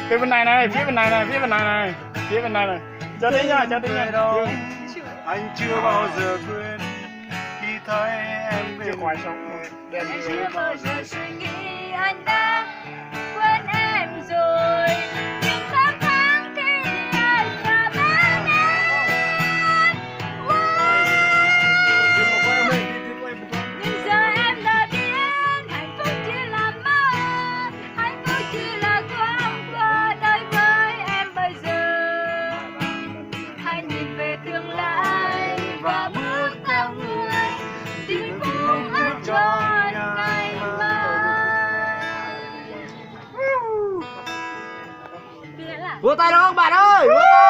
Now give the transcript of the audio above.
Phía bên này này, phía bên này này, phía bên này này, phía bên này này. Cho tí nha, cho tí nha. Anh chưa bao giờ quên khi thấy em Chưa bên khoai xong. em Chưa bao giờ suy nghĩ anh đã quên em rồi. Nhưng tháng tháng khi anh đã bên em. Nhưng giờ em đã biết hạnh phúc chỉ là mơ, hạnh phúc chỉ là thoáng qua đời với em bây giờ. Hãy nhìn về tương lai và bước theo người, tìm phúc ước cho ngày mai. Vỗ tay đâu bạn ơi, vỗ tay.